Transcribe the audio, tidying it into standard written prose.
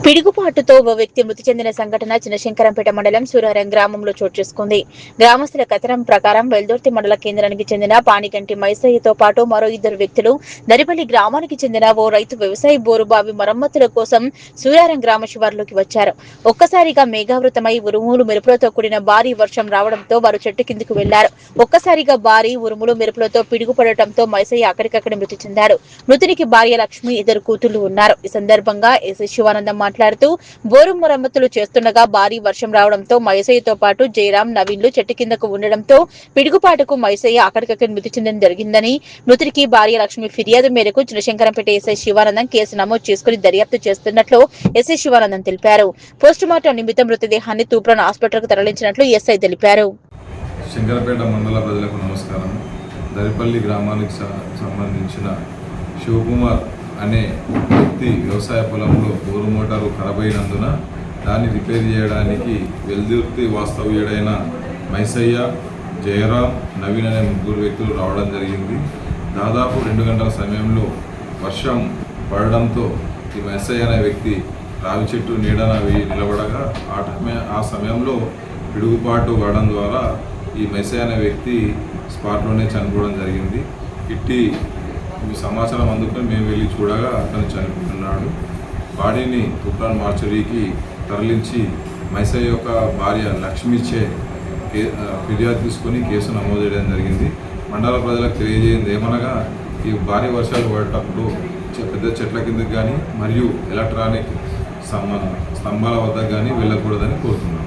పిడుగుపాటుతో ఓ వ్యక్తి మృతి చెందిన సంఘటన చిన్నశంకరంపేట మండలం సూరారం గ్రామంలో చోటు చేసుకుంది. గ్రామస్తుల కథనం ప్రకారం వెల్దుర్తి మండల కేంద్రానికి చెందిన పానిగంటి మైసయ్యతో పాటు మరో ఇద్దరు వ్యక్తులు దరిపల్లి గ్రామానికి చెందిన ఓ రైతు వ్యవసాయ బోరుబావి మరమ్మతుల కోసం సూరారం గ్రామ శివార్లోకి వచ్చారు. ఒక్కసారిగా మేఘావృతమై ఉరుములు మెరుపులతో కూడిన భారీ వర్షం రావడంతో వారు చెట్టు కిందకు వెళ్లారు. ఒక్కసారిగా భారీ ఉరుములు మెరుపులతో పిడుగుపడటంతో మైసయ్య అక్కడికక్కడ మృతి చెందారు. మృతునికి భార్య లక్ష్మి, ఇద్దరు కూతుళ్లు ఉన్నారు. ఈ సందర్భంగా ఎస్ఐ శివానందం మాట్లాడుతూ బోరు మరమ్మతులు చేస్తుండగా భారీ వర్షం రావడంతో మైసయ్యతో పాటు జయరాం, నవీన్లు చెట్టు కిందకు ఉండడంతో పిడుగుపాటుకు మైసయ్య అక్కడికక్కడ మృతి చెందడం జరిగిందని, మృతుడికి భార్య లక్ష్మి ఫిర్యాదు మేరకు చిన్నశంకరంపేట ఎస్ఐ శివానందం కేసు నమోదు చేసుకుని దర్యాప్తు చేస్తున్నట్లు ఎస్ఐ శివానందం తెలిపారు. పోస్టుమార్టం నిమిత్తం మృతదేహాన్ని తూప్రాన్ హాస్పిటల్కు తరలించినట్లు ఎస్ఐ తెలిపారు. శంకరపేట మండల ప్రజలకు నమస్కారం. దరిపల్లి గ్రామానికి సంబంధించిన శివకుమార్ అనే వ్యక్తి వ్యవసాయ పొలంలో బోరు మోటారు ఖరాబ్ అయినందున దాన్ని రిపేర్ చేయడానికి వెల్దుర్తి వాస్తవ్యుడైన మైసయ్య, జయరాం, నవీన్ అనే ముగ్గురు వ్యక్తులు రావడం జరిగింది. దాదాపు 2 గంటల సమయంలో వర్షం పడడంతో ఈ మైసయ్య అనే వ్యక్తి రావి చెట్టు నీడన నిలబడగా ఆ సమయంలో పిడుగుపాటు పడడం ద్వారా ఈ మైసయ్య అనే వ్యక్తి స్పాట్లోనే చనిపోవడం జరిగింది. ఈ సమాచారం అందుకొని మేము వెళ్ళి చూడగా అతను చనిపోతున్నాడు. బాడీని తూప్రాన్ మార్చరీకి తరలించి మైసయ్య యొక్క భార్య లక్ష్మిచే ఫిర్యాదు తీసుకొని కేసు నమోదు చేయడం జరిగింది. మండల ప్రజలకు తెలియజేయండి ఏమనగా ఈ భారీ వర్షాలు పడేటప్పుడు పెద్ద చెట్ల కిందకి కానీ మరియు ఎలక్ట్రానిక్ స్తంభాల వద్దకు కానీ వెళ్ళకూడదని కోరుతున్నాను.